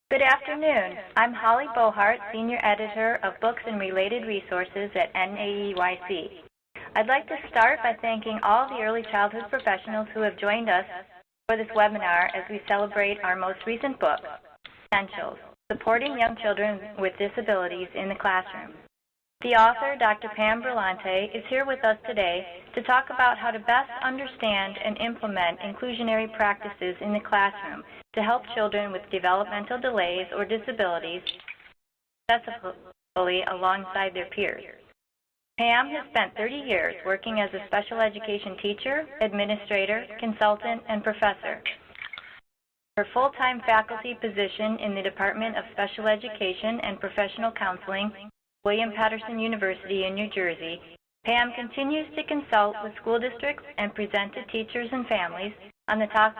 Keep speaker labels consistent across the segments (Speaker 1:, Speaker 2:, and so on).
Speaker 1: Good afternoon. I'm Holly Bohart, Senior Editor of Books and Related Resources at NAEYC. I'd like to start by thanking all the early childhood professionals who have joined us for this webinar as we celebrate our most recent book, Essentials, Supporting Young Children with Disabilities in the Classroom. The author, Dr. Pam Brillante, is here with us today to talk about how to best understand and implement inclusionary practices in the classroom to help children with developmental delays or disabilities successfully alongside their peers. Pam has spent 30 years working as a special education teacher, administrator, consultant, and professor. Her full-time faculty position in the Department of Special Education and Professional Counseling, William Patterson University in New Jersey, Pam continues to consult with school districts and present to teachers and families on the topic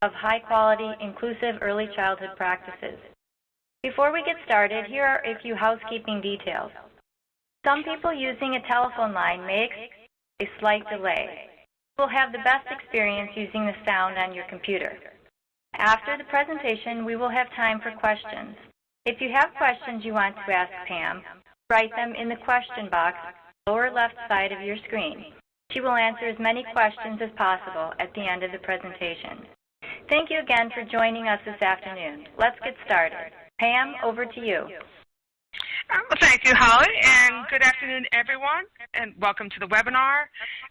Speaker 1: of high-quality, inclusive early childhood practices. Before we get started, here are a few housekeeping details. Some people using a telephone line may experience a slight delay. You will have the best experience using the sound on your computer. After the presentation, we will have time for questions. If you have questions you want to ask Pam, write them in the question box on the lower left side of your screen. She will answer as many questions as possible at the end of the presentation. Thank you again for joining us this afternoon. Let's get started. Pam, over to you.
Speaker 2: Well, thank you, Holly, and good afternoon, everyone, and welcome to the webinar.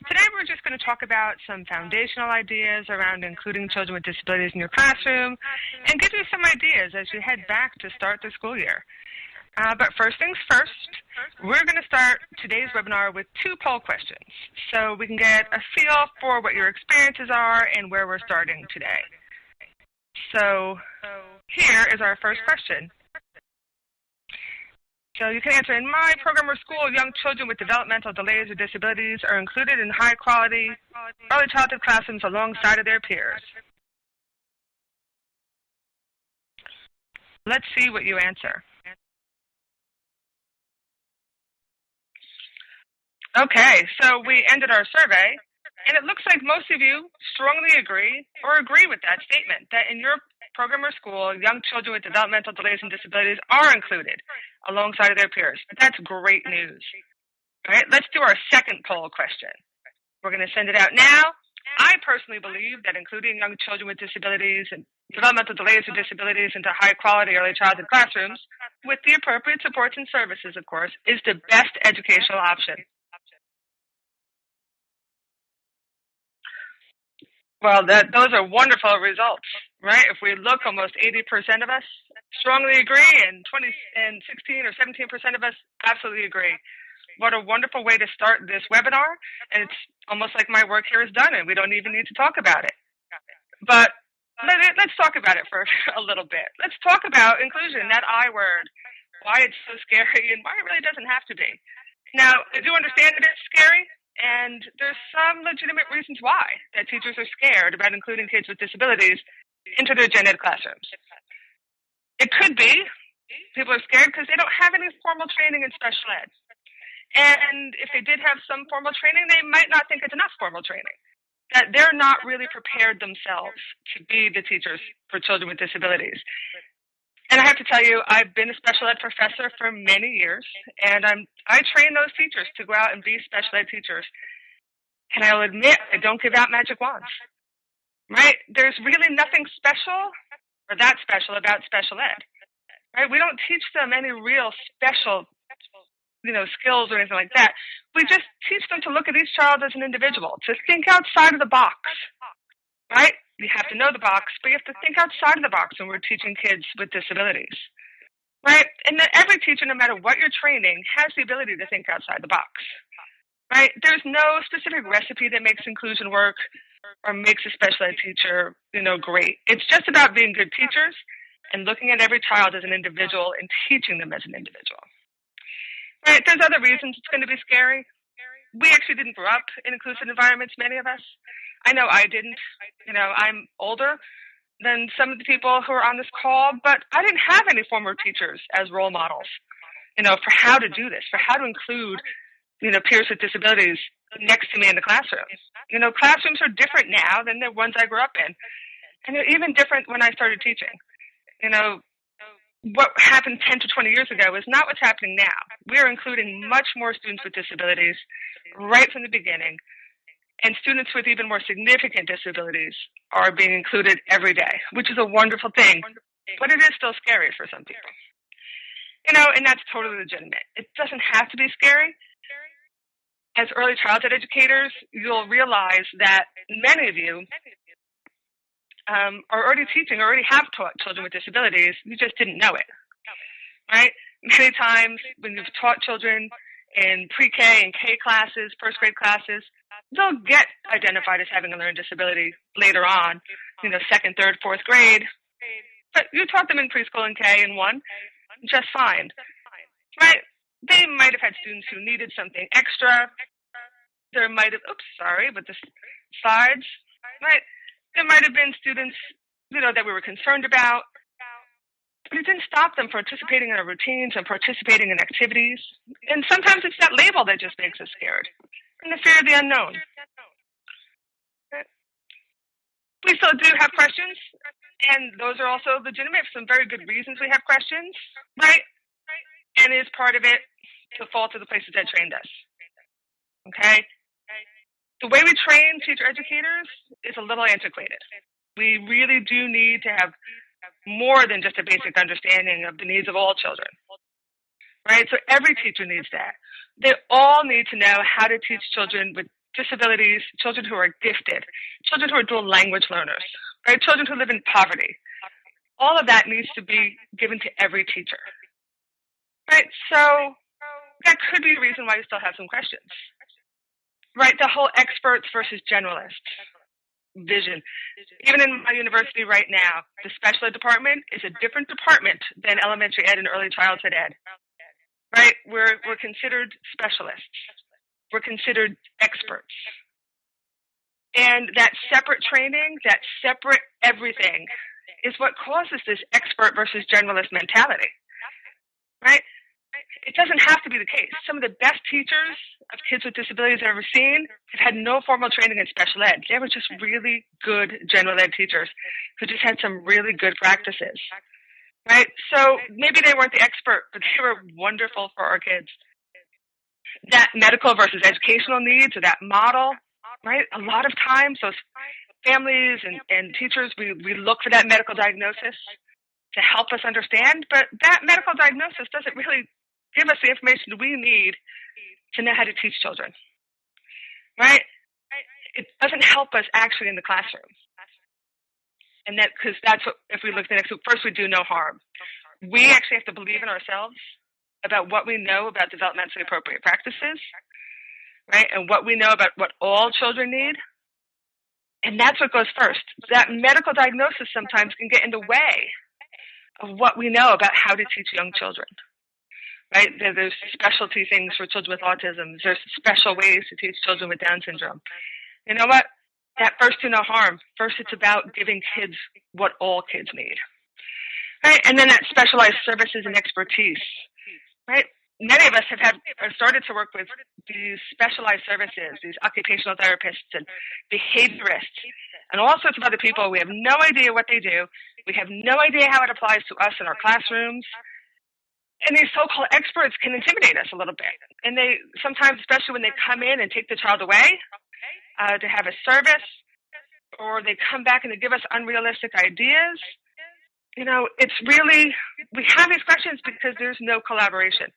Speaker 2: Today we're just going to talk about some foundational ideas around including children with disabilities in your classroom and give you some ideas as you head back to start the school year. But first things first, we're going to start today's webinar with two poll questions so we can get a feel for what your experiences are and where we're starting today. So here is our first question. So you can answer, in my program or school, young children with developmental delays or disabilities are included in high-quality early childhood classrooms alongside of their peers. Let's see what you answer. Okay, so we ended our survey, and it looks like most of you strongly agree with that statement, that in your program or school, young children with developmental delays and disabilities are included alongside of their peers. That's great news. All right, let's do our second poll question. We're going to send it out now. I personally believe that including young children with disabilities and developmental delays or disabilities into high-quality early childhood classrooms, with the appropriate supports and services, of course, is the best educational option. Well, those are wonderful results, right? If we look, almost 80% of us strongly agree, and 16 or 17% of us absolutely agree. What a wonderful way to start this webinar, and it's almost like my work here is done, and we don't even need to talk about it. But let's talk about it for a little bit. Let's talk about inclusion, that I word, why it's so scary, and why it really doesn't have to be. Now, I do understand that it's scary. And there's some legitimate reasons why that teachers are scared about including kids with disabilities into their gen ed classrooms. It could be people are scared because they don't have any formal training in special ed. And if they did have some formal training, they might not think it's enough formal training, that they're not really prepared themselves to be the teachers for children with disabilities. And I have to tell you, I've been a special ed professor for many years, and I train those teachers to go out and be special ed teachers. And I'll admit, I don't give out magic wands, right? There's really nothing special or that special about special ed, right? We don't teach them any real special, skills or anything like that. We just teach them to look at each child as an individual, to think outside of the box, right? You have to know the box, but you have to think outside of the box when we're teaching kids with disabilities, right? And every teacher, no matter what you're training, has the ability to think outside the box, right? There's no specific recipe that makes inclusion work or makes a special ed teacher, great. It's just about being good teachers and looking at every child as an individual and teaching them as an individual, right? There's other reasons it's going to be scary. We actually didn't grow up in inclusive environments, many of us. I know I didn't. I'm older than some of the people who are on this call, but I didn't have any former teachers as role models, for how to do this, for how to include, peers with disabilities next to me in the classroom. Classrooms are different now than the ones I grew up in. And they're even different when I started teaching. what happened 10 to 20 years ago is not what's happening now. We are including much more students with disabilities right from the beginning, and students with even more significant disabilities are being included every day, which is a wonderful thing, but it is still scary for some people. And that's totally legitimate. It doesn't have to be scary. As early childhood educators, you'll realize that many of you are already teaching, already have taught children with disabilities. You just didn't know it, right? Many times when you've taught children in pre-K and K classes, first grade classes, they'll get identified as having a learning disability later on, second, third, fourth grade. But you taught them in preschool and K and 1 just fine, right? They might have had students who needed something extra. There might have, with the slides, right? There might have been students, that we were concerned about, but it didn't stop them from participating in our routines and participating in activities. And sometimes it's that label that just makes us scared, and the fear of the unknown. We still do have questions, and those are also legitimate for some very good reasons we have questions, right? And is part of it the fault of the places that trained us, okay? The way we train teacher educators is a little antiquated. We really do need to have more than just a basic understanding of the needs of all children, right? So every teacher needs that. They all need to know how to teach children with disabilities, children who are gifted, children who are dual language learners, right? Children who live in poverty. All of that needs to be given to every teacher, right? So that could be the reason why you still have some questions, right? The whole experts versus generalists vision. Even in my university right now, the special ed department is a different department than elementary ed and early childhood ed, right? We're considered specialists. We're considered experts. And that separate training, that separate everything is what causes this expert versus generalist mentality, right? It doesn't have to be the case. Some of the best teachers of kids with disabilities I've ever seen have had no formal training in special ed. They were just really good general ed teachers who just had some really good practices, right? So maybe they weren't the expert, but they were wonderful for our kids. That medical versus educational needs, or that model, right? A lot of times those families and teachers, we look for that medical diagnosis to help us understand, but that medical diagnosis doesn't really give us the information we need to know how to teach children, right? It doesn't help us actually in the classroom. And because that's what, if we look at the next, first we do no harm. We actually have to believe in ourselves about what we know about developmentally appropriate practices, right? And what we know about what all children need. And that's what goes first. That medical diagnosis sometimes can get in the way of what we know about how to teach young children, right? There's specialty things for children with autism. There's special ways to teach children with Down syndrome. You know what? That first do no harm. First, it's about giving kids what all kids need, right? And then that specialized services and expertise, right? Many of us have started to work with these specialized services, these occupational therapists and behaviorists, and all sorts of other people. We have no idea what they do. We have no idea how it applies to us in our classrooms. And these so-called experts can intimidate us a little bit. And they sometimes, especially when they come in and take the child away to have a service, or they come back and they give us unrealistic ideas, it's really, we have these questions because there's no collaboration,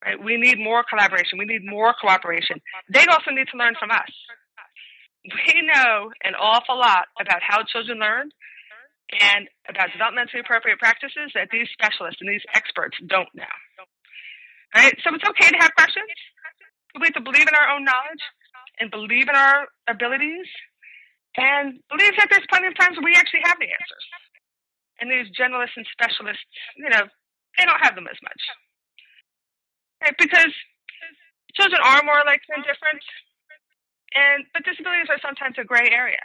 Speaker 2: right? We need more collaboration. We need more cooperation. They also need to learn from us. We know an awful lot about how children learn and about developmentally appropriate practices that these specialists and these experts don't know, right? So it's okay to have questions. We have to believe in our own knowledge and believe in our abilities and believe that there's plenty of times we actually have the answers. And these generalists and specialists, they don't have them as much, right? Because children are more alike than different, but disabilities are sometimes a gray area.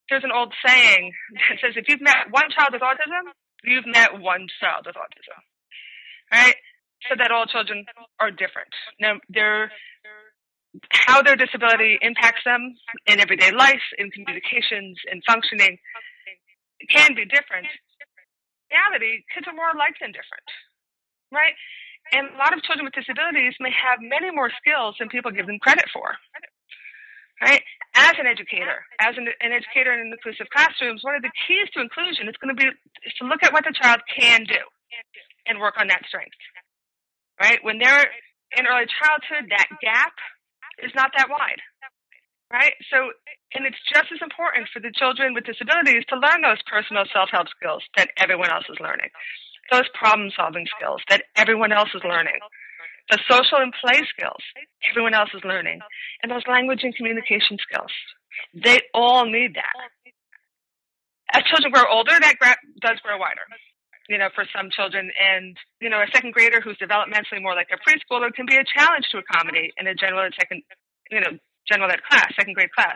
Speaker 2: There's an old saying that says, if you've met one child with autism, you've met one child with autism, right? So that all children are different. Now, how their disability impacts them in everyday life, in communications, in functioning, can be different, reality, kids are more alike than different, right? And a lot of children with disabilities may have many more skills than people give them credit for, right? As an educator, an educator in inclusive classrooms, one of the keys to inclusion is to look at what the child can do and work on that strength, right? When they're in early childhood, that gap is not that wide, right? So, and it's just as important for the children with disabilities to learn those personal self-help skills that everyone else is learning, those problem-solving skills that everyone else is learning, the social and play skills everyone else is learning, and those language and communication skills. They all need that. As children grow older, that gap does grow wider. For some children, and a second grader who's developmentally more like a preschooler can be a challenge to accommodate in a general ed class, second grade class.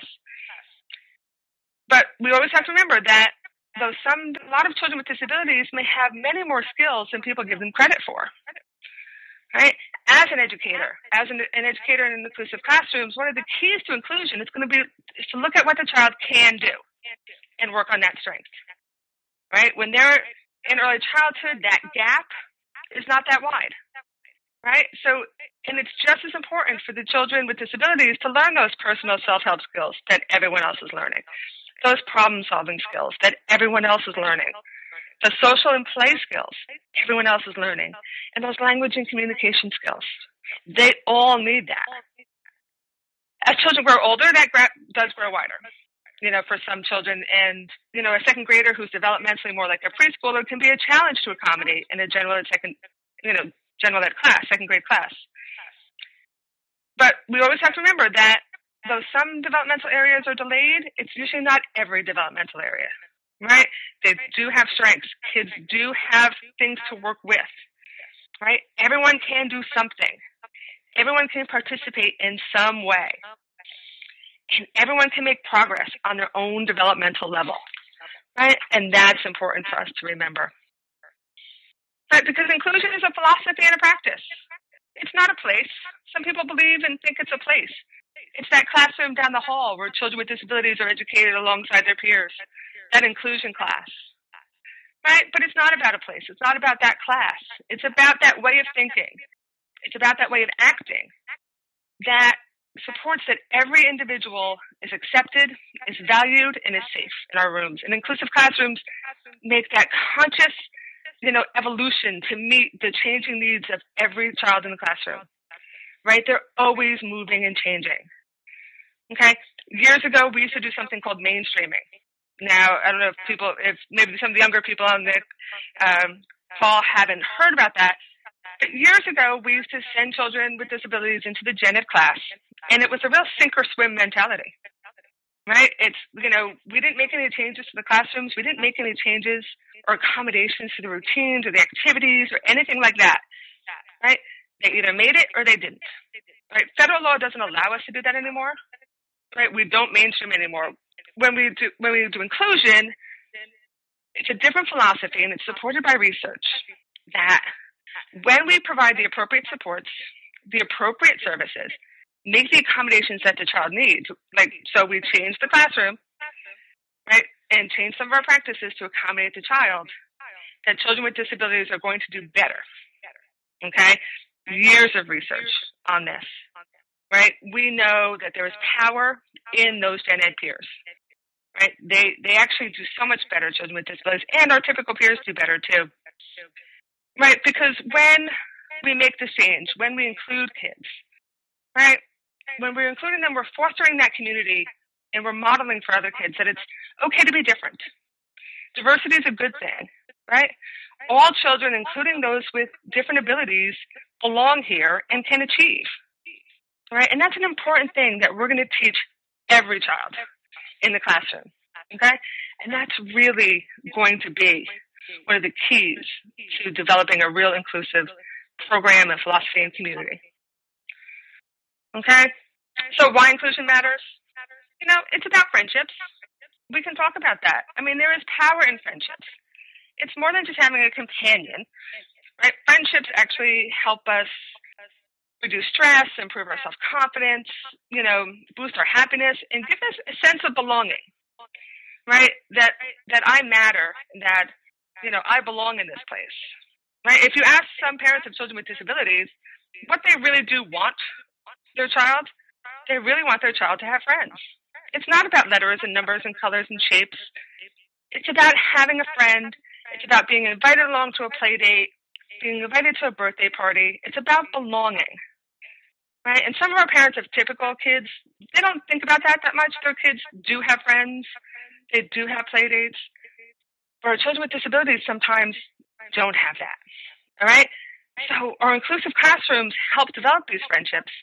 Speaker 2: But we always have to remember that though a lot of children with disabilities may have many more skills than people give them credit for, right? As an educator, an educator in inclusive classrooms, one of the keys to inclusion is to look at what the child can do and work on that strength, right? When they're in early childhood, that gap is not that wide, right? So, and it's just as important for the children with disabilities to learn those personal self-help skills that everyone else is learning, those problem-solving skills that everyone else is learning, the social and play skills everyone else is learning, and those language and communication skills. They all need that. As children grow older, that gap does grow wider. For some children, and a second grader who's developmentally more like a preschooler can be a challenge to accommodate in a general ed class, second grade class. But we always have to remember that though some developmental areas are delayed, it's usually not every developmental area, right? They do have strengths. Kids do have things to work with, right? Everyone can do something. Everyone can participate in some way. And everyone can make progress on their own developmental level, right? And that's important for us to remember. Right? Because inclusion is a philosophy and a practice. It's not a place. Some people believe and think it's a place. It's that classroom down the hall where children with disabilities are educated alongside their peers, that inclusion class, right? But it's not about a place. It's not about that class. It's about that way of thinking. It's about that way of acting that supports that every individual is accepted, is valued, and is safe in our rooms. And inclusive classrooms make that conscious, evolution to meet the changing needs of every child in the classroom, right? They're always moving and changing, okay? Years ago, we used to do something called mainstreaming. Now, I don't know if maybe some of the younger people on the call haven't heard about that. But years ago, we used to send children with disabilities into the gen ed class, and it was a real sink or swim mentality, right? It's, we didn't make any changes to the classrooms. We didn't make any changes or accommodations to the routines or the activities or anything like that, right? They either made it or they didn't, right? Federal law doesn't allow us to do that anymore, right? We don't mainstream anymore. When we do inclusion, it's a different philosophy, and it's supported by research that when we provide the appropriate supports, the appropriate services, make the accommodations that the child needs, so we change the classroom, right, and change some of our practices to accommodate the child, that children with disabilities are going to do better, okay? Years of research on this, right? We know that there is power in those gen ed peers, right? They actually do so much better, children with disabilities, and our typical peers do better too. Right, because when we make this change, when we include kids, right, when we're including them, we're fostering that community, and we're modeling for other kids that it's okay to be different. Diversity is a good thing, right? All children, including those with different abilities, belong here and can achieve, right? And that's an important thing that we're going to teach every child in the classroom, okay? And that's really going to be one of the keys to developing a real inclusive program and philosophy and community. Okay? So why inclusion matters? It's about friendships. We can talk about that. I mean, there is power in friendships. It's more than just having a companion, right? Friendships actually help us reduce stress, improve our self-confidence, boost our happiness, and give us a sense of belonging, right? That I matter, that I belong in this place, right? If you ask some parents of children with disabilities what they really do want their child, they really want their child to have friends. It's not about letters and numbers and colors and shapes. It's about having a friend. It's about being invited along to a play date, being invited to a birthday party. It's about belonging, right? And some of our parents of typical kids, they don't think about that much. Their kids do have friends. They do have play dates. But our children with disabilities sometimes don't have that, all right? So our inclusive classrooms help develop these friendships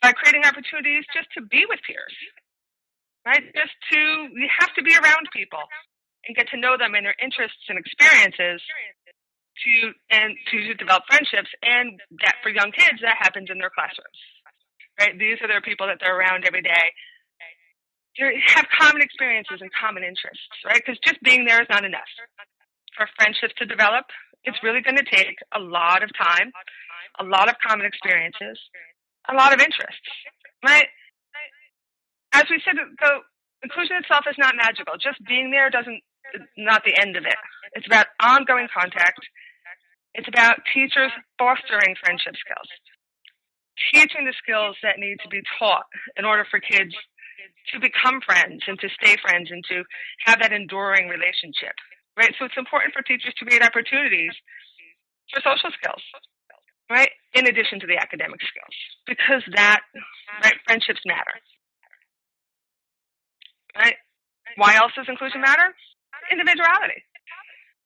Speaker 2: by creating opportunities just to be with peers, right? You have to be around people and get to know them and their interests and experiences to develop friendships. And that for young kids, that happens in their classrooms, right? These are their people that they're around every day. They have common experiences and common interests, right? Because just being there is not enough. For friendships to develop, it's really going to take a lot of time, a lot of common experiences, a lot of interests, right? As we said, the inclusion itself is not magical. Just being there not the end of it. It's about ongoing contact. It's about teachers fostering friendship skills, teaching the skills that need to be taught in order for kids to become friends and to stay friends and to have that enduring relationship, right? So it's important for teachers to create opportunities for social skills, right, in addition to the academic skills, because friendships matter, right? Why else does inclusion matter? Individuality,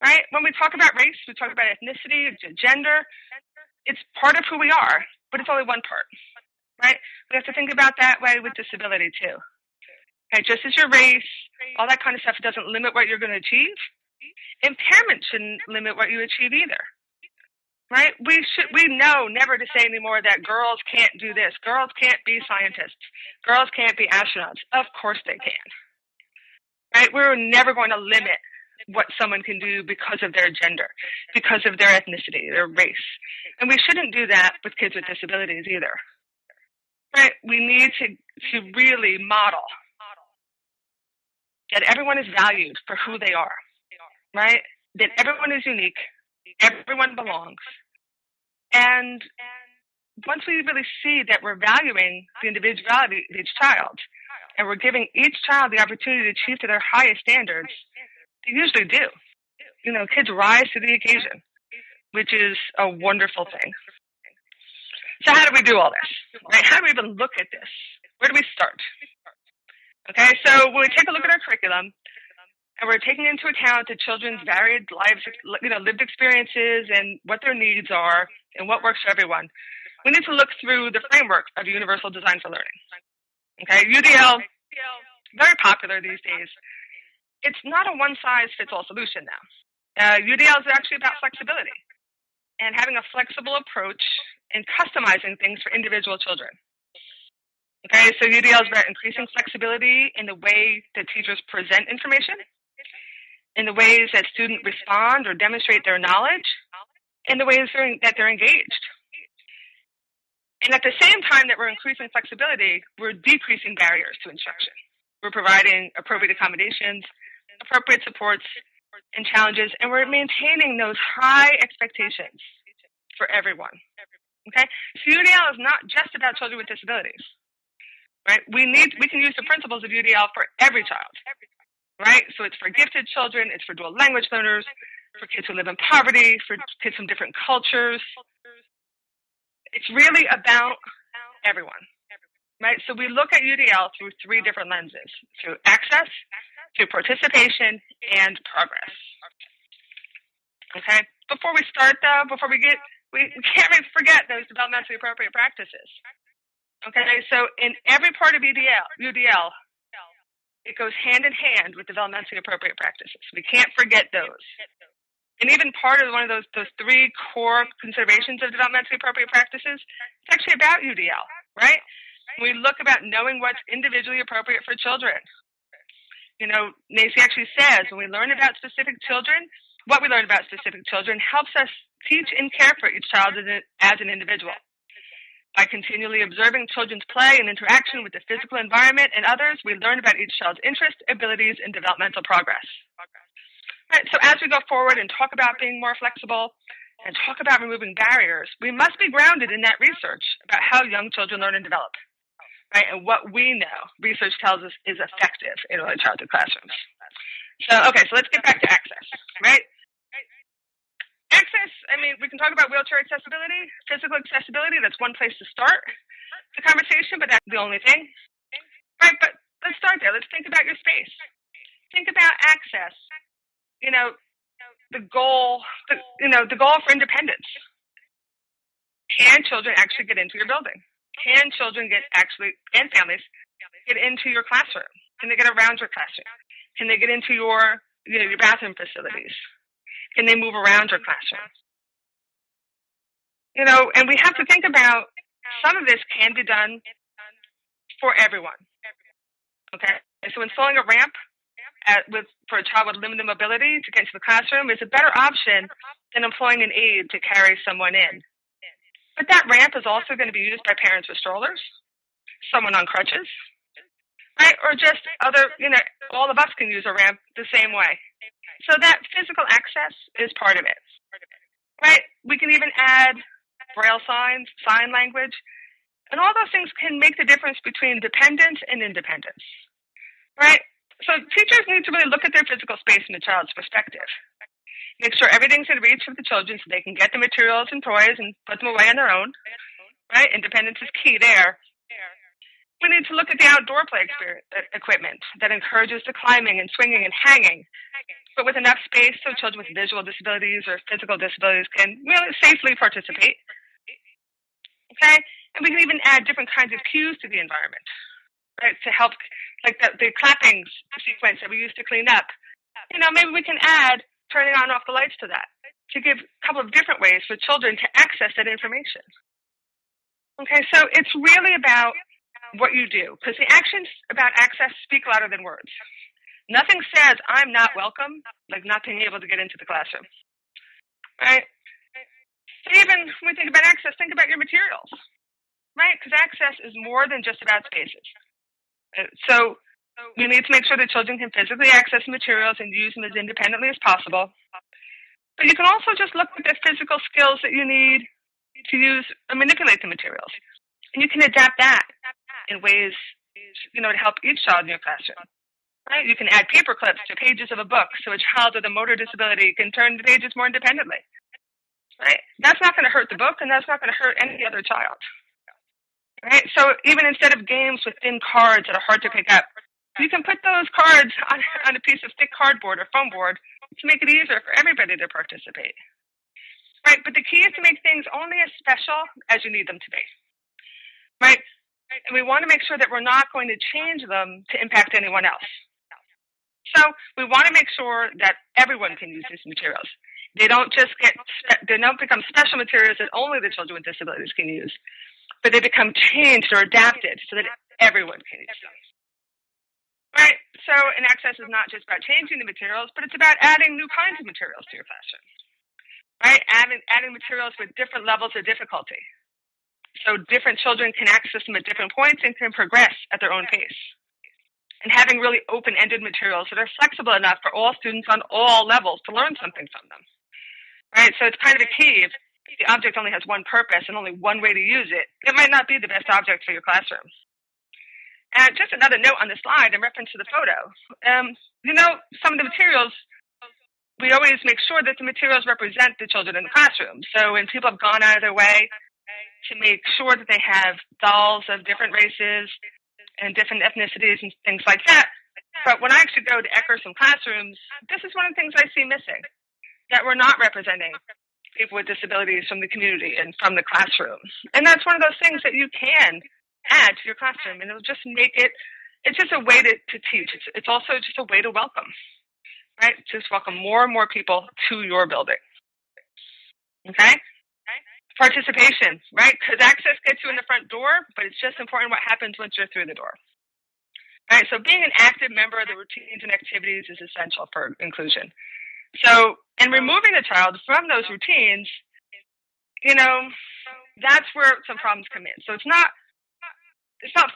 Speaker 2: right? When we talk about race, we talk about ethnicity, gender. It's part of who we are, but it's only one part, right? We have to think about that way with disability too. Okay, just as your race, all that kind of stuff doesn't limit what you're going to achieve, impairment shouldn't limit what you achieve either, right? We know never to say anymore that girls can't do this, girls can't be scientists, girls can't be astronauts. Of course they can, right? We're never going to limit what someone can do because of their gender, because of their ethnicity, their race. And we shouldn't do that with kids with disabilities either, right? We need to really model that everyone is valued for who they are, right? That everyone is unique, everyone belongs. And once we really see that we're valuing the individuality of each child, and we're giving each child the opportunity to achieve to their highest standards, they usually do. Kids rise to the occasion, which is a wonderful thing. So how do we do all this, right? How do we even look at this? Where do we start? Okay, so when we take a look at our curriculum, and we're taking into account the children's varied lives, lived experiences and what their needs are and what works for everyone, we need to look through the framework of Universal Design for Learning. Okay, UDL, very popular these days. It's not a one-size-fits-all solution now. UDL is actually about flexibility and having a flexible approach and customizing things for individual children. Okay, so UDL is about increasing flexibility in the way that teachers present information, in the ways that students respond or demonstrate their knowledge, in the ways that they're engaged. And at the same time that we're increasing flexibility, we're decreasing barriers to instruction. We're providing appropriate accommodations, appropriate supports, and challenges, and we're maintaining those high expectations for everyone. Okay, so UDL is not just about children with disabilities. Right? We can use the principles of UDL for every child, right? So it's for gifted children, it's for dual language learners, for kids who live in poverty, for kids from different cultures. It's really about everyone, right? So we look at UDL through three different lenses: through access, through participation, and progress. Okay. Before we start, though, we can't forget those developmentally appropriate practices. Okay, so in every part of UDL, it goes hand in hand with developmentally appropriate practices. We can't forget those. And even part of one of those three core considerations of developmentally appropriate practices, it's actually about UDL, right? We look about knowing what's individually appropriate for children. Nacy actually says when we learn about specific children, what we learn about specific children helps us teach and care for each child as an individual. By continually observing children's play and interaction with the physical environment and others, we learn about each child's interests, abilities, and developmental progress. Right, so as we go forward and talk about being more flexible and talk about removing barriers, we must be grounded in that research about how young children learn and develop, right? And what we know, research tells us, is effective in early childhood classrooms. So, okay, so let's get back to access, right? Access, I mean, we can talk about wheelchair accessibility, physical accessibility. That's one place to start the conversation, but that's the only thing, right? But let's start there. Let's think about your space. Think about access. You know, the goal for independence. Can children actually get into your building? Can children and families get into your classroom? Can they get around your classroom? Can they get into your bathroom facilities? Can they move around your classroom? And we have to think about some of this can be done for everyone. Okay? So installing a ramp for a child with limited mobility to get into the classroom is a better option than employing an aide to carry someone in. But that ramp is also going to be used by parents with strollers, someone on crutches, right? Or just all of us can use a ramp the same way. So that physical access is part of it, right? We can even add braille signs, sign language, and all those things can make the difference between dependence and independence, right? So teachers need to really look at their physical space from the child's perspective. Make sure everything's in reach of the children so they can get the materials and toys and put them away on their own, right? Independence is key there. We need to look at the outdoor play equipment that encourages the climbing and swinging and hanging, but with enough space so children with visual disabilities or physical disabilities can really safely participate. Okay? And we can even add different kinds of cues to the environment, right, to help, like the clapping sequence that we use to clean up. Maybe we can add turning on and off the lights to that to give a couple of different ways for children to access that information. Okay, so it's really about what you do, because the actions about access speak louder than words. Nothing says I'm not welcome like not being able to get into the classroom, right? So even when we think about access, think about your materials, right? Because access is more than just about spaces. So we need to make sure that children can physically access materials and use them as independently as possible. But you can also just look at the physical skills that you need to use and manipulate the materials. And you can adapt that in ways, to help each child in your classroom. Right? You can add paper clips to pages of a book so a child with a motor disability can turn the pages more independently. Right? That's not going to hurt the book, and that's not going to hurt any other child. Right? So even instead of games with thin cards that are hard to pick up, you can put those cards on a piece of thick cardboard or foam board to make it easier for everybody to participate. Right? But the key is to make things only as special as you need them to be. Right? And we want to make sure that we're not going to change them to impact anyone else. So we want to make sure that everyone can use these materials. They don't become special materials that only the children with disabilities can use, but they become changed or adapted so that everyone can use them. Right? So an access is not just about changing the materials, but it's about adding new kinds of materials to your classroom. Right? Adding materials with different levels of difficulty. So different children can access them at different points and can progress at their own pace. And having really open-ended materials that are flexible enough for all students on all levels to learn something from them. Right? So it's kind of a key. If the object only has one purpose and only one way to use it, it might not be the best object for your classroom. And just another note on the slide in reference to the photo. Some of the materials, we always make sure that the materials represent the children in the classroom. So when people have gone out of their way to make sure that they have dolls of different races and different ethnicities and things like that. But when I actually go to Eckerson classrooms, this is one of the things I see missing, that we're not representing people with disabilities from the community and from the classroom. And that's one of those things that you can add to your classroom, and it'll just make it's just a way to teach. It's also just a way to welcome, right? Just welcome more and more people to your building. Okay? Participation, right? Because access gets you in the front door, but it's just important what happens once you're through the door. All right, so being an active member of the routines and activities is essential for inclusion. So, and removing the child from those routines, that's where some problems come in. So it's not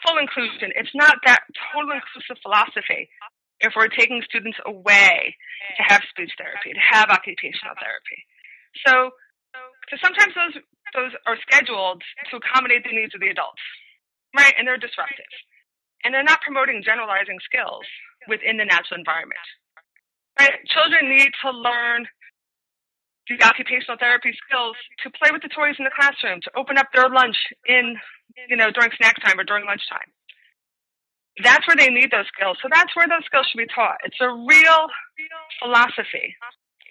Speaker 2: full inclusion. It's not that total inclusive philosophy if we're taking students away to have speech therapy, to have occupational therapy. So sometimes those are scheduled to accommodate the needs of the adults, right? And they're disruptive. And they're not promoting generalizing skills within the natural environment, right? Children need to learn the occupational therapy skills to play with the toys in the classroom, to open up their lunch during snack time or during lunchtime. That's where they need those skills. So that's where those skills should be taught. It's a real philosophy,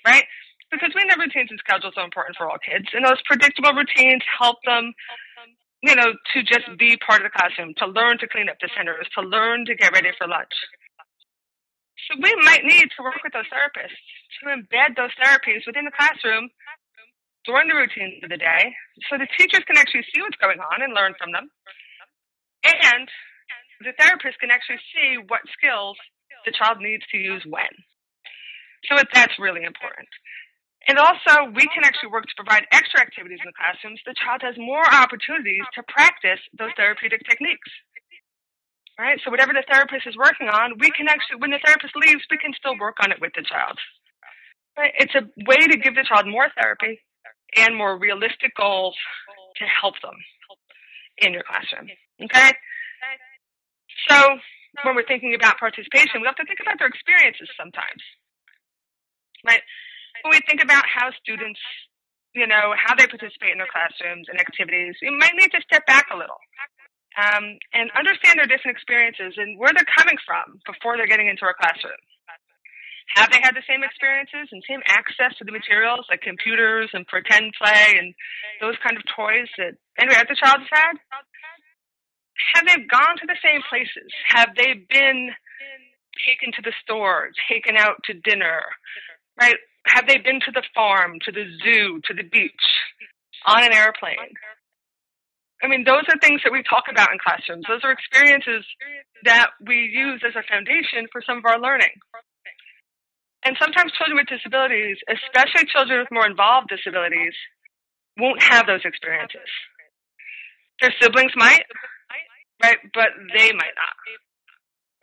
Speaker 2: right? Because we know routines and schedules are important for all kids. And those predictable routines help them, to just be part of the classroom, to learn to clean up the centers, to learn to get ready for lunch. So we might need to work with those therapists to embed those therapies within the classroom during the routines of the day so the teachers can actually see what's going on and learn from them. And the therapist can actually see what skills the child needs to use when. So that's really important. And also, we can actually work to provide extra activities in the classrooms. The child has more opportunities to practice those therapeutic techniques. Right? So whatever the therapist is working on, we can actually, when the therapist leaves, we can still work on it with the child. Right? It's a way to give the child more therapy and more realistic goals to help them in your classroom. Okay? So when we're thinking about participation, we have to think about their experiences sometimes, right? When we think about how students, how they participate in their classrooms and activities, we might need to step back a little and understand their different experiences and where they're coming from before they're getting into our classroom. Have they had the same experiences and same access to the materials like computers and pretend play and those kind of toys that any other child has had? Have they gone to the same places? Have they been taken to the store, taken out to dinner, right? Have they been to the farm, to the zoo, to the beach, on an airplane? I mean, those are things that we talk about in classrooms. Those are experiences that we use as a foundation for some of our learning. And sometimes children with disabilities, especially children with more involved disabilities, won't have those experiences. Their siblings might, right, but they might not,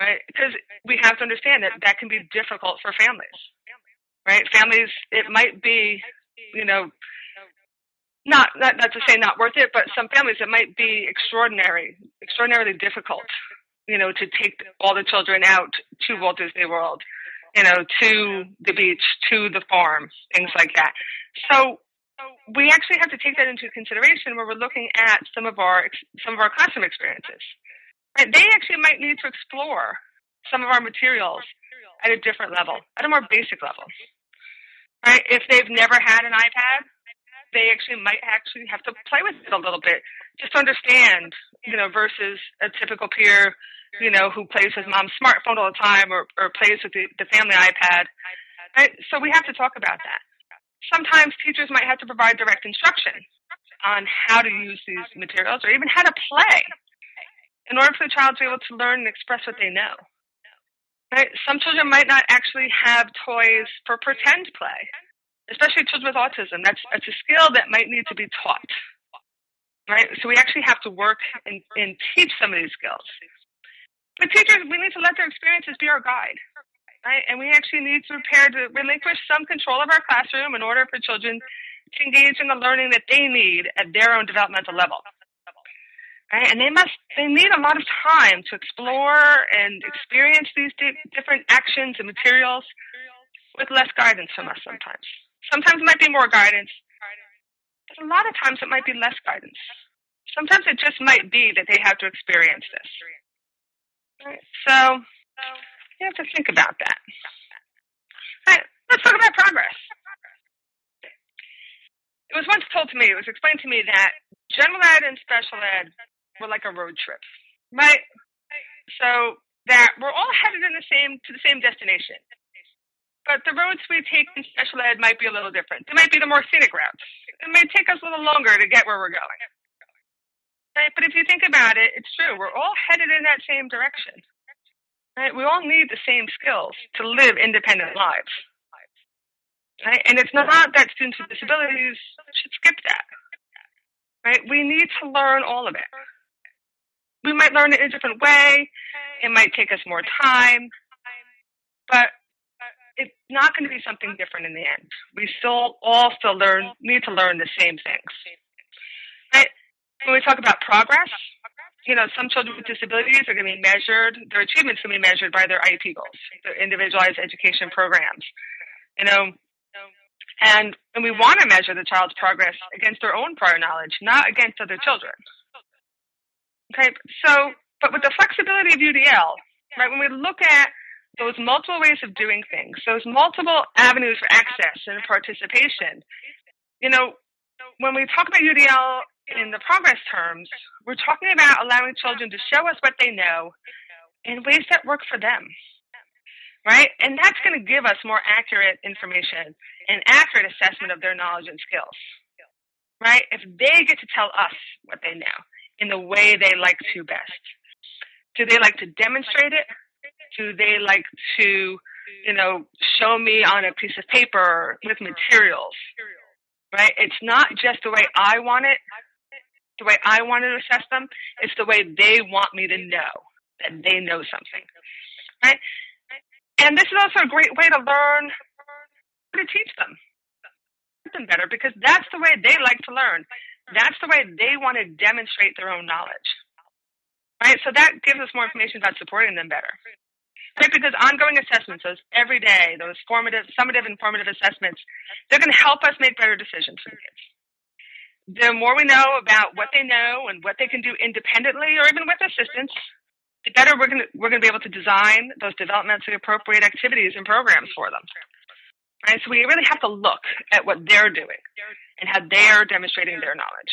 Speaker 2: right? Because we have to understand that that can be difficult for families, right? Families, it might be, not to say not worth it, but some families it might be extraordinarily difficult, to take all the children out to Walt Disney World, to the beach, to the farm, things like that. So we actually have to take that into consideration when we're looking at some of our classroom experiences. Right? They actually might need to explore some of our materials at a different level, at a more basic level. Right? If they've never had an iPad, they might have to play with it a little bit just to understand, versus a typical peer, who plays with mom's smartphone all the time or plays with the family iPad. Right? So we have to talk about that. Sometimes teachers might have to provide direct instruction on how to use these materials or even how to play in order for the child to be able to learn and express what they know. Right? Some children might not actually have toys for pretend play, especially children with autism. That's a skill that might need to be taught. Right? So we actually have to work and teach some of these skills. But teachers, we need to let their experiences be our guide. Right? And we actually need to prepare to relinquish some control of our classroom in order for children to engage in the learning that they need at their own developmental level. Right? And they need a lot of time to explore and experience these different actions and materials with less guidance from us sometimes. Sometimes it might be more guidance, but a lot of times it might be less guidance. Sometimes it just might be that they have to experience this. Right? So you have to think about that. All right, let's talk about progress. It was once told to me, it was explained to me that general ed and special ed were like a road trip, right? So that we're all headed to the same destination. But the roads we take in special ed might be a little different. They might be the more scenic routes. It may take us a little longer to get where we're going. Right? But if you think about it, it's true. We're all headed in that same direction. Right? We all need the same skills to live independent lives. Right? And it's not that students with disabilities should skip that. Right? We need to learn all of it. We might learn it in a different way. It might take us more time. but it's not going to be something different in the end. We all still need to learn the same things. Right? When we talk about progress, some children with disabilities are going to be measured, their achievements are going to be measured by their IEP goals, their individualized education programs. And we want to measure the child's progress against their own prior knowledge, not against other children. Okay, but with the flexibility of UDL, right, when we look at those multiple ways of doing things, those multiple avenues for access and participation, when we talk about UDL in the progress terms, we're talking about allowing children to show us what they know in ways that work for them, right? And that's going to give us more accurate information and accurate assessment of their knowledge and skills, right? If they get to tell us what they know in the way they like to best. Do they like to demonstrate it? Do they like to, show me on a piece of paper with materials, right? It's not just the way I want it, the way I want to assess them. It's the way they want me to know that they know something, right? And this is also a great way to learn how to teach them better, because that's the way they like to learn. That's the way they want to demonstrate their own knowledge, right? So that gives us more information about supporting them better, right? Because ongoing assessments, those every day, those summative and formative assessments, they're going to help us make better decisions for the kids. The more we know about what they know and what they can do independently or even with assistance, the better we're going to be able to design those developmentally appropriate activities and programs for them. Right? So we really have to look at what they're doing and how they're demonstrating their knowledge,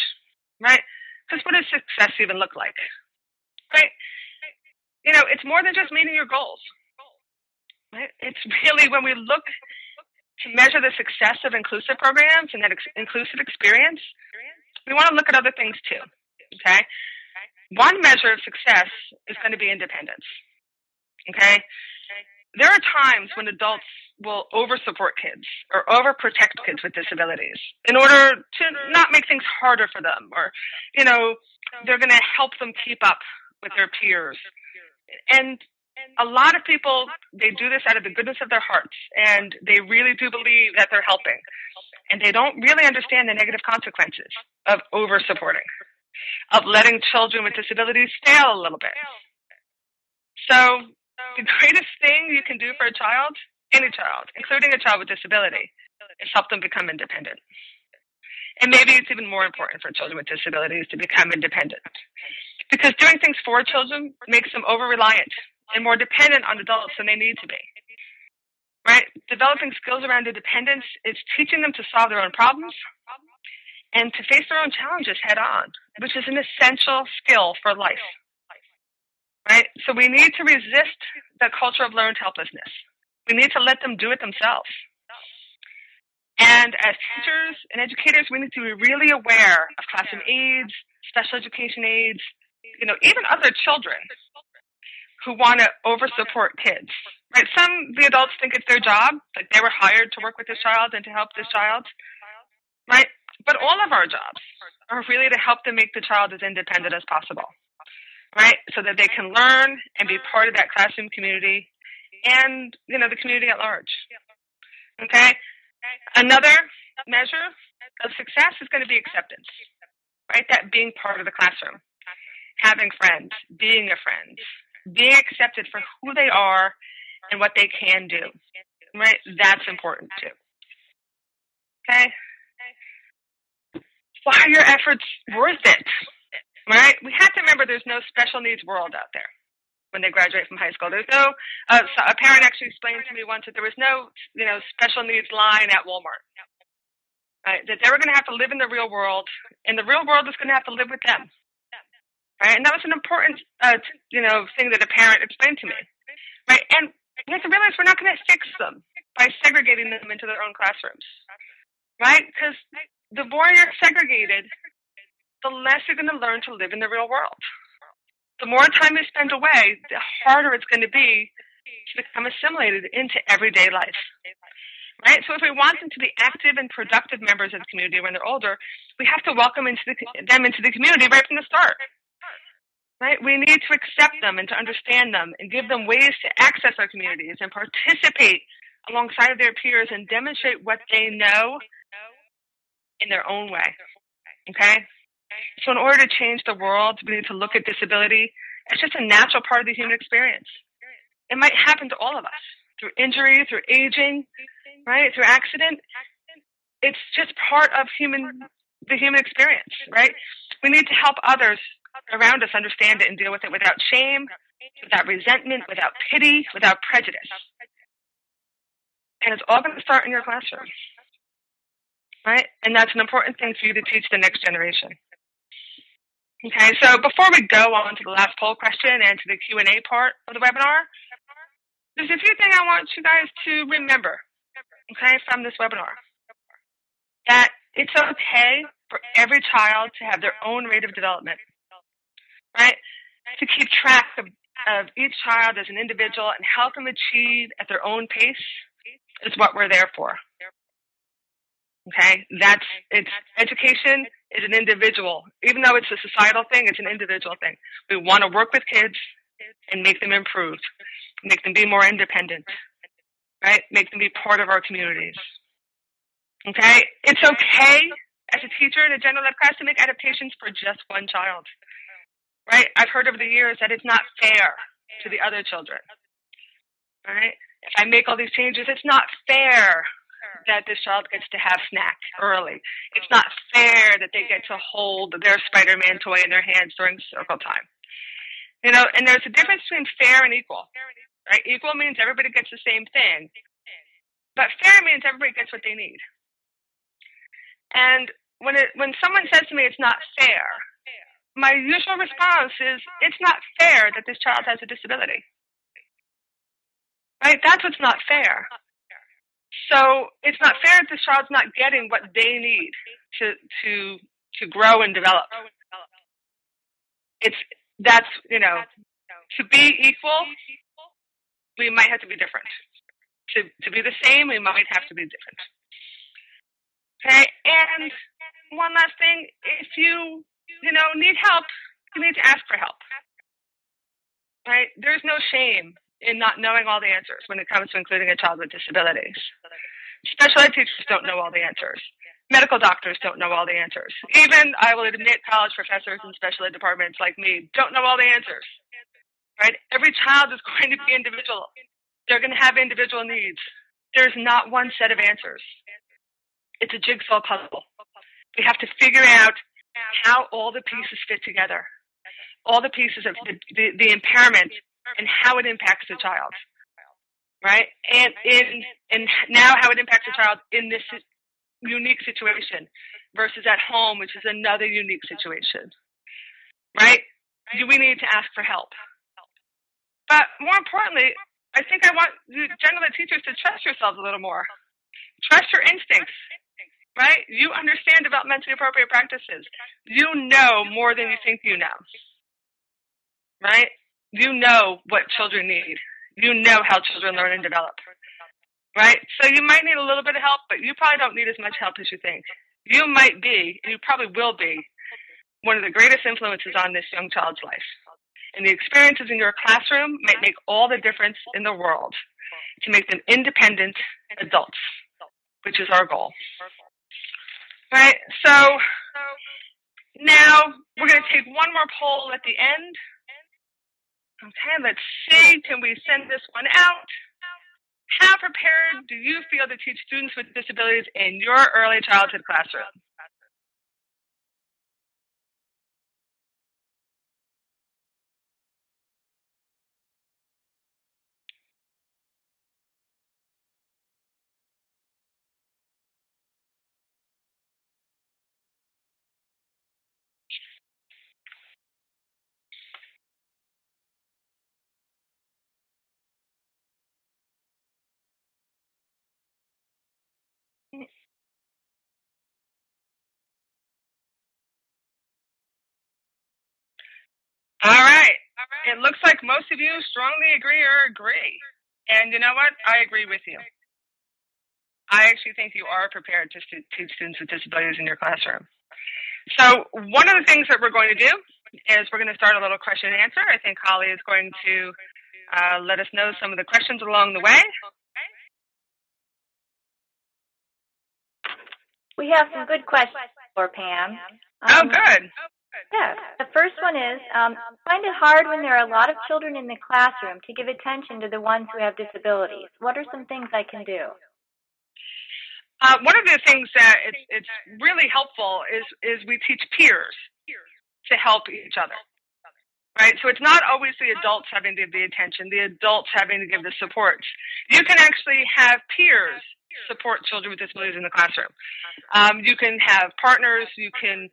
Speaker 2: right? Because what does success even look like, right? It's more than just meeting your goals, right? It's really when we look to measure the success of inclusive programs and that inclusive experience, we want to look at other things too, okay? One measure of success is going to be independence, okay? There are times when adults will over-support kids or over-protect kids with disabilities in order to not make things harder for them, or, they're going to help them keep up with their peers. And a lot of people, they do this out of the goodness of their hearts, and they really do believe that they're helping. And they don't really understand the negative consequences of over-supporting, of letting children with disabilities fail a little bit. So the greatest thing you can do for a child, any child, including a child with disability, is help them become independent. And maybe it's even more important for children with disabilities to become independent, because doing things for children makes them over-reliant and more dependent on adults than they need to be. Right? Developing skills around independence is teaching them to solve their own problems and to face their own challenges head on, which is an essential skill for life. Right? So we need to resist the culture of learned helplessness. We need to let them do it themselves. And as teachers and educators, we need to be really aware of classroom aides, special education aides, even other children who want to over-support kids. Right? The adults think it's their job, like they were hired to work with this child and to help this child. Right? But all of our jobs are really to help them make the child as independent as possible. Right? So that they can learn and be part of that classroom community and, the community at large. Okay? Another measure of success is going to be acceptance, right? That being part of the classroom, having friends, being a friend, being accepted for who they are and what they can do, right? That's important too. Okay? Why are your efforts worth it, right? We have to remember there's no special needs world out there when they graduate from high school. There's no, a parent actually explained to me once that there was no, special needs line at Walmart. Right? That they were going to have to live in the real world, and the real world was going to have to live with them. Right? And that was an important, thing that a parent explained to me. Right? And we have to realize we're not going to fix them by segregating them into their own classrooms. Right? Because the more you're segregated, the less you're going to learn to live in the real world. The more time you spend away, the harder it's going to be to become assimilated into everyday life. Right? So if we want them to be active and productive members of the community when they're older, we have to welcome them into the community right from the start. right? We need to accept them and to understand them and give them ways to access our communities and participate alongside of their peers and demonstrate what they know in their own way, okay? So in order to change the world, we need to look at disability as just a natural part of the human experience. It might happen to all of us through injury, through aging, right, through accident. It's just part of the human experience, right? We need to help others around us understand it and deal with it without shame, without resentment, without pity, without prejudice. And it's all going to start in your classroom, right? And that's an important thing for you to teach the next generation. Okay, so before we go on to the last poll question and to the Q&A part of the webinar, there's a few things I want you guys to remember, okay, from this webinar. That it's okay for every child to have their own rate of development, right? To keep track of each child as an individual and help them achieve at their own pace is what we're there for. Okay, education is an individual. Even though it's a societal thing, it's an individual thing. We want to work with kids and make them improve, make them be more independent, right? Make them be part of our communities. Okay, it's okay as a teacher in a general ed class to make adaptations for just one child, right? I've heard over the years that it's not fair to the other children, right? If I make all these changes, it's not fair that this child gets to have snack early. It's not fair that they get to hold their Spider-Man toy in their hands during circle time. You know, and there's a difference between fair and equal, right? Equal means everybody gets the same thing, but fair means everybody gets what they need. And when someone says to me it's not fair, my usual response is it's not fair that this child has a disability, right? That's what's not fair. So it's not fair that this child's not getting what they need to grow and develop. That's to be equal, we might have to be different. To be the same, we might have to be different. Okay, and one last thing, if you need help, you need to ask for help. Right? There's no shame in not knowing all the answers when it comes to including a child with disabilities. Special ed teachers don't know all the answers. Medical doctors don't know all the answers. Even, I will admit, college professors in special ed departments like me don't know all the answers. Right? Every child is going to be individual. They're going to have individual needs. There's not one set of answers. It's a jigsaw puzzle. We have to figure out how all the pieces fit together. All the pieces of the impairment and how it impacts the child, right? And now how it impacts the child in this unique situation versus at home, which is another unique situation, right? We need to ask for help. But more importantly, I think I want you general ed teachers to trust yourselves a little more. Trust your instincts, right? You understand developmentally appropriate practices. You know more than you think you know, right? You know what children need. You know how children learn and develop, right? So you might need a little bit of help, but you probably don't need as much help as you think. You might be, and you probably will be, one of the greatest influences on this young child's life. And the experiences in your classroom might make all the difference in the world to make them independent adults, which is our goal. Right? So now we're going to take one more poll at the end. Okay, let's see. Can we send this one out? How prepared do you feel to teach students with disabilities in your early childhood classroom? All right. It looks like most of you strongly agree. And you know what? I agree with you. I actually think you are prepared to teach students with disabilities in your classroom. So one of the things that we're going to do is we're going to start a little question and answer. I think Holly is going to let us know some of the questions along the way.
Speaker 1: We have some good questions for Pam.
Speaker 2: Oh, good.
Speaker 1: Yes. The first one is, find it hard when there are a lot of children in the classroom to give attention to the ones who have disabilities. What are some things I can do?
Speaker 2: One of the things that it's really helpful is we teach peers to help each other, right? So it's not always the adults having to give the attention, the adults having to give the support. You can actually have peers support children with disabilities in the classroom. You can have partners. You can,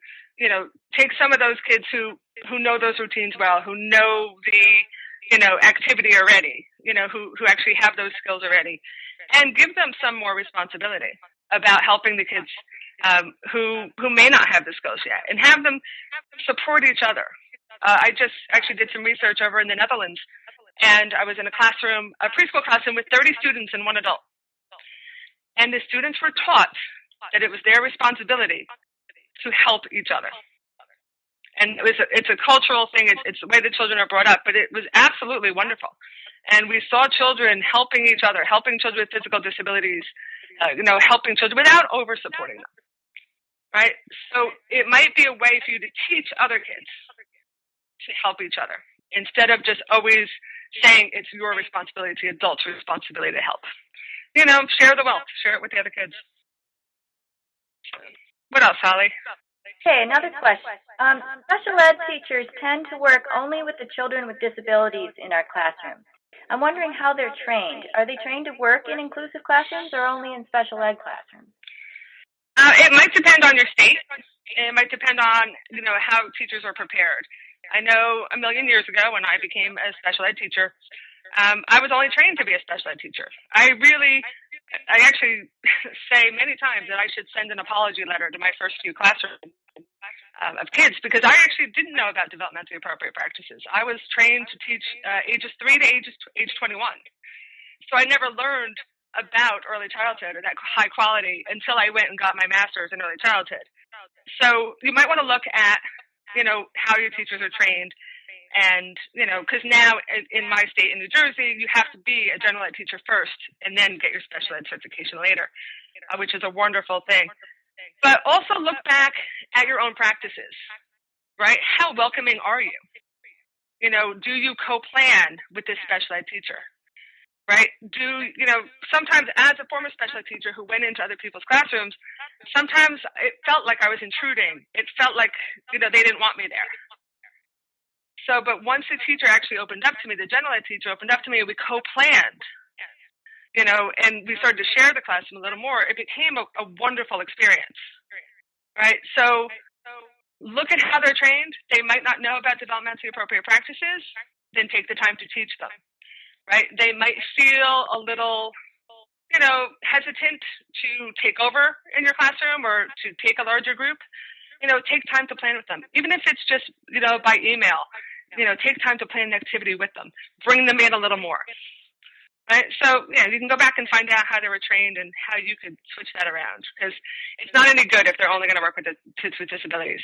Speaker 2: take some of those kids who know those routines well, who know the, activity already, who actually have those skills already, and give them some more responsibility about helping the kids who may not have the skills yet, and have them support each other. I just actually did some research over in the Netherlands, and I was in a preschool classroom with 30 students and one adult. And the students were taught that it was their responsibility to help each other. And it's a cultural thing. It's the way the children are brought up, but it was absolutely wonderful. And we saw children helping each other, helping children with physical disabilities, helping children without over-supporting them, right? So it might be a way for you to teach other kids to help each other instead of just always saying it's your responsibility, it's the adult's responsibility to help. Share the wealth, share it with the other kids. What else, Holly?
Speaker 1: Okay, another question. Special ed teachers tend to work only with the children with disabilities in our classrooms. I'm wondering how they're trained. Are they trained to work in inclusive classrooms or only in special ed classrooms?
Speaker 2: It might depend on your state. It might depend on, how teachers are prepared. I know a million years ago when I became a special ed teacher, I was only trained to be a special ed teacher. I actually say many times that I should send an apology letter to my first few classrooms of kids, because I actually didn't know about developmentally appropriate practices. I was trained to teach ages 3 to age 21. So I never learned about early childhood or that high quality until I went and got my master's in early childhood. So you might want to look at, how your teachers are trained. And, because now in my state in New Jersey, you have to be a general ed teacher first and then get your special ed certification later, which is a wonderful thing. But also look back at your own practices, right? How welcoming are you? Do you co-plan with this special ed teacher, right? Sometimes as a former special ed teacher who went into other people's classrooms, sometimes it felt like I was intruding. It felt like, they didn't want me there. So, but once the teacher actually opened up to me, the general ed teacher opened up to me, and we co-planned, and we started to share the classroom a little more, it became a wonderful experience, right? So look at how they're trained. They might not know about developmentally appropriate practices, then take the time to teach them, right? They might feel a little, hesitant to take over in your classroom or to take a larger group. Take time to plan with them, even if it's just, by email. Take time to plan an activity with them. Bring them in a little more. Right? So, you can go back and find out how they were trained and how you could switch that around, because it's not any good if they're only going to work with kids with disabilities.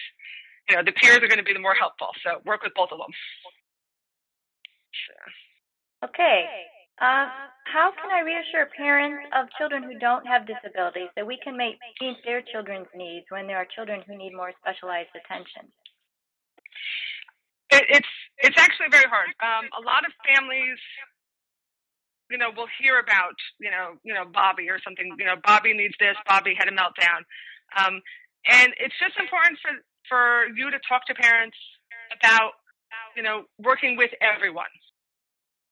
Speaker 2: The peers are going to be the more helpful, so work with both of them.
Speaker 1: Okay. How can I reassure parents of children who don't have disabilities that we can meet their children's needs when there are children who need more specialized attention?
Speaker 2: It's actually very hard. A lot of families, will hear about, Bobby or something. Bobby needs this. Bobby had a meltdown, and it's just important for you to talk to parents about, working with everyone,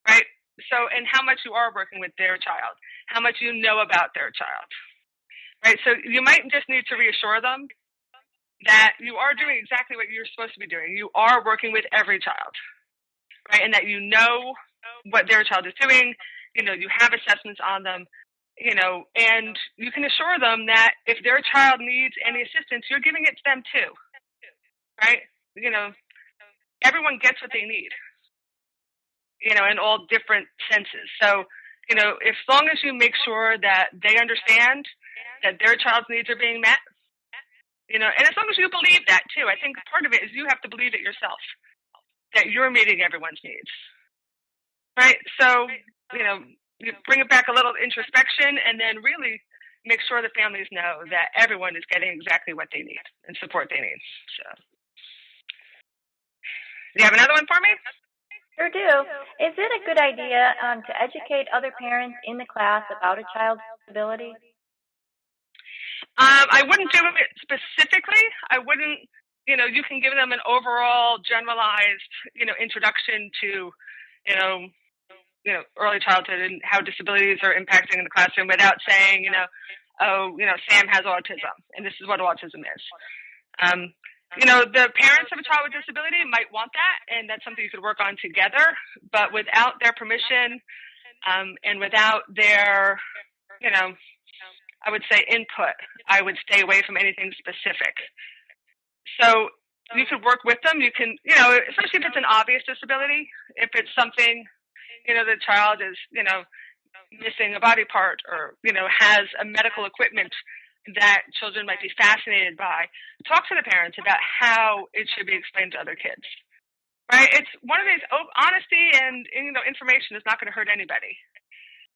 Speaker 2: right? So, and how much you are working with their child, how much you know about their child, right? So you might just need to reassure them that you are doing exactly what you're supposed to be doing. You are working with every child, right? And that you know what their child is doing, you have assessments on them, and you can assure them that if their child needs any assistance, you're giving it to them too, right? Everyone gets what they need, in all different senses. So, as long as you make sure that they understand that their child's needs are being met, And as long as you believe that too, I think part of it is you have to believe it yourself, that you're meeting everyone's needs, right? So, you bring it back a little introspection and then really make sure the families know that everyone is getting exactly what they need and support they need. So, do you have another one for me?
Speaker 1: Sure do. Is it a good idea to educate other parents in the class about a child's disability?
Speaker 2: I wouldn't do it specifically. I wouldn't, you can give them an overall generalized, introduction to, early childhood and how disabilities are impacting in the classroom without saying, Sam has autism and this is what autism is. The parents of a child with disability might want that, and that's something you could work on together, but without their permission, and without their, I would say input, I would stay away from anything specific. So you could work with them. You can, especially if it's an obvious disability, if it's something, the child is, missing a body part or, has a medical equipment that children might be fascinated by, talk to the parents about how it should be explained to other kids, right? It's one of these, honesty and information is not going to hurt anybody.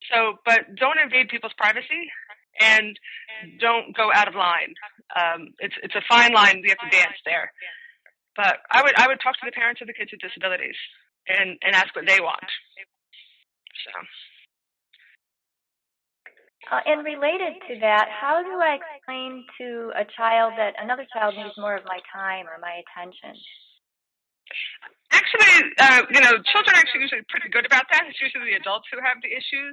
Speaker 2: So, but don't invade people's privacy and don't go out of line. It's a fine line. We have to dance there. But I would talk to the parents of the kids with disabilities and ask what they want. So.
Speaker 1: And related to that, how do I explain to a child that another child needs more of my time or my attention?
Speaker 2: Actually, children are actually usually pretty good about that. It's usually the adults who have the issues.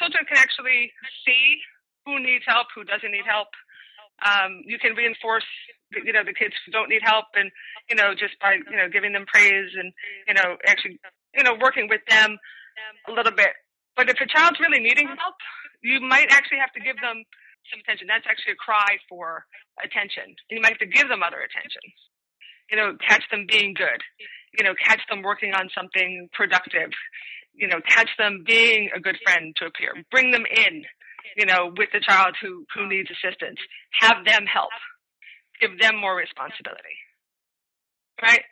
Speaker 2: Children can actually see who needs help, who doesn't need help. You can reinforce, the kids who don't need help and, just by, giving them praise and, actually, working with them a little bit. But if a child's really needing help, you might actually have to give them some attention. That's actually a cry for attention. You might have to give them other attention. Catch them being good. Catch them working on something productive. Catch them being a good friend to a peer. Bring them in, with the child who needs assistance. Have them help. Give them more responsibility. Right?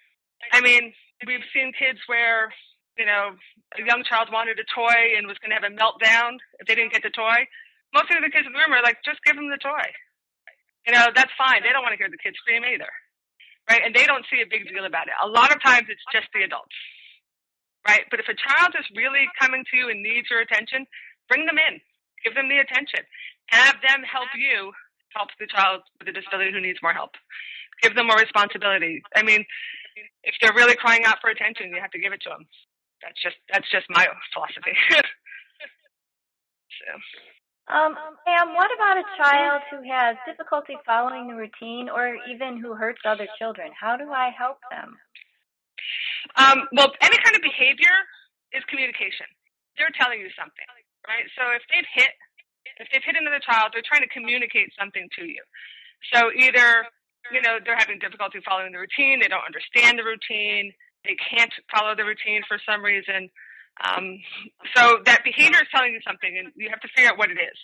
Speaker 2: I mean, we've seen kids where, a young child wanted a toy and was going to have a meltdown if they didn't get the toy. Most of the kids in the room are like, just give them the toy. That's fine. They don't want to hear the kids scream either. Right? And they don't see a big deal about it. A lot of times it's just the adults. Right? But if a child is really coming to you and needs your attention, bring them in. Give them the attention. Have them help you help the child with a disability who needs more help. Give them more responsibility. I mean, if they're really crying out for attention, you have to give it to them. That's just my philosophy. So.
Speaker 1: Pam, what about a child who has difficulty following the routine or even who hurts other children? How do I help them?
Speaker 2: Well, any kind of behavior is communication. They're telling you something, right? So if they've hit another child, they're trying to communicate something to you. So either, they're having difficulty following the routine, they don't understand the routine, they can't follow the routine for some reason. So that behavior is telling you something, and you have to figure out what it is,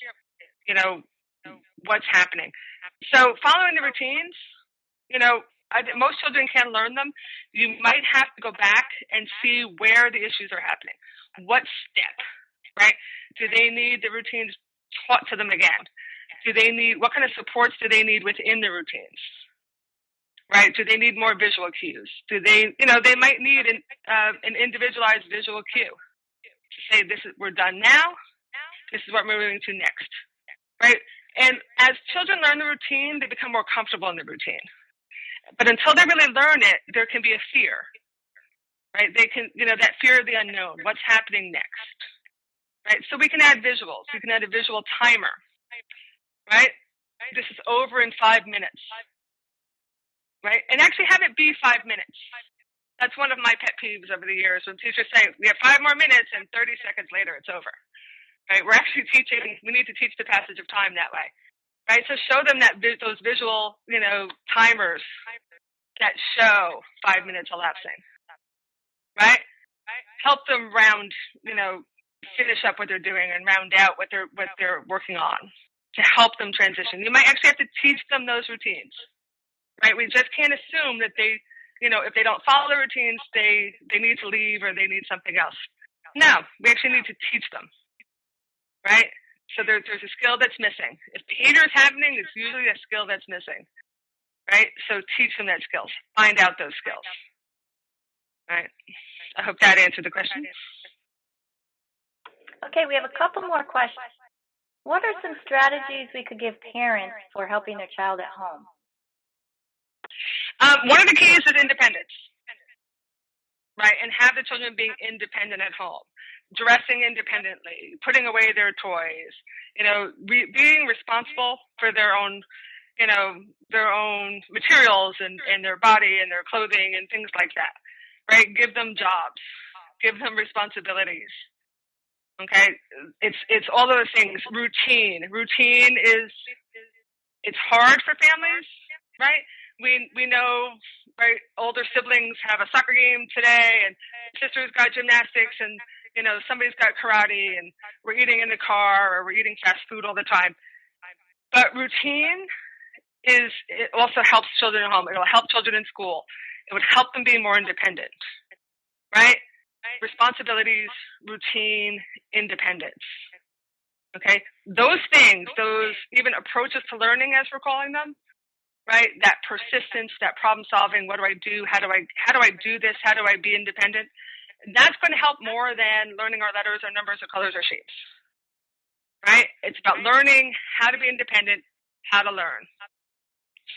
Speaker 2: what's happening. So following the routines, most children can learn them. You might have to go back and see where the issues are happening. What step, right? Do they need the routines taught to them again? What kind of supports do they need within the routines? Right? Do they need more visual cues? Do they, they might need an individualized visual cue to say, we're done now. This is what we're moving to next. Right? And as children learn the routine, they become more comfortable in the routine. But until they really learn it, there can be a fear. Right? They can, that fear of the unknown. What's happening next? Right? So we can add visuals. We can add a visual timer. Right? This is over in 5 minutes. Right? And actually have it be 5 minutes. That's one of my pet peeves over the years when teachers say, we have 5 more minutes and 30 seconds later it's over. Right? We're actually we need to teach the passage of time that way. Right? So show them those visual, timers that show 5 minutes elapsing. Right? Help them finish up what they're doing and round out what they're working on. to help them transition. You might actually have to teach them those routines, right? We just can't assume that they, if they don't follow the routines, they need to leave or they need something else. No, we actually need to teach them, right? So there's a skill that's missing. If behavior is happening, it's usually a skill that's missing, right? So teach them that skills. Find out those skills, right? I hope that answered the question.
Speaker 1: Okay, we have a couple more questions. What are some strategies we could give parents for helping their child at home?
Speaker 2: One of the keys is independence, right? And have the children being independent at home, dressing independently, putting away their toys, being responsible for their own materials and their body and their clothing and things like that, right? Give them jobs, give them responsibilities. Okay, it's all those things. Routine is, it's hard for families, right? We know, right? Older siblings have a soccer game today, and sister's got gymnastics, and somebody's got karate, and we're eating in the car or we're eating fast food all the time. But routine it also helps children at home. It will help children in school. It would help them be more independent, right? Responsibilities, routine, independence. Okay? Those things, those even approaches to learning, as we're calling them, right? That persistence, that problem solving, what do I do? How do I do this? How do I be independent? That's going to help more than learning our letters or numbers or colors or shapes. Right? It's about learning how to be independent, how to learn.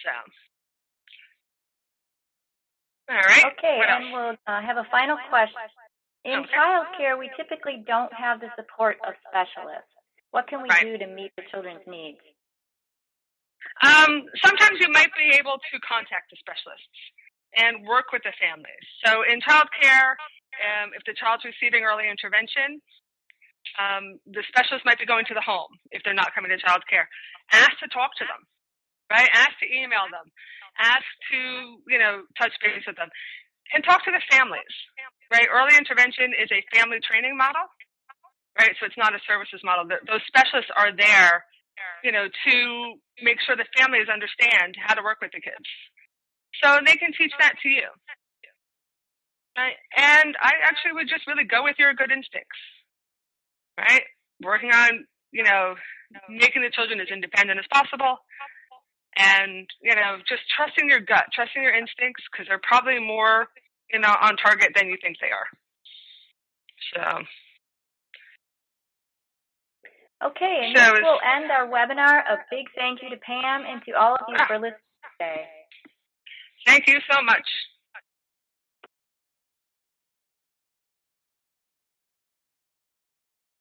Speaker 2: So, all right.
Speaker 1: Okay, and we'll have a final question. In child care, we typically don't have the support of specialists. What can we do to meet the children's needs?
Speaker 2: Sometimes you might be able to contact the specialists and work with the families. So in child care, if the child's receiving early intervention, the specialist might be going to the home if they're not coming to child care. Ask to talk to them, right? Ask to email them. Ask to, touch base with them. And talk to the families, right? Early intervention is a family training model, right? So it's not a services model. Those specialists are there, to make sure the families understand how to work with the kids. So they can teach that to you, right? And I actually would just really go with your good instincts, right? Working on, making the children as independent as possible. And, just trusting your gut, trusting your instincts, because they're probably more, on target than you think they are. So.
Speaker 1: Okay, and this will end our webinar. A big thank you to Pam and to all of you for listening today.
Speaker 2: Thank you so much.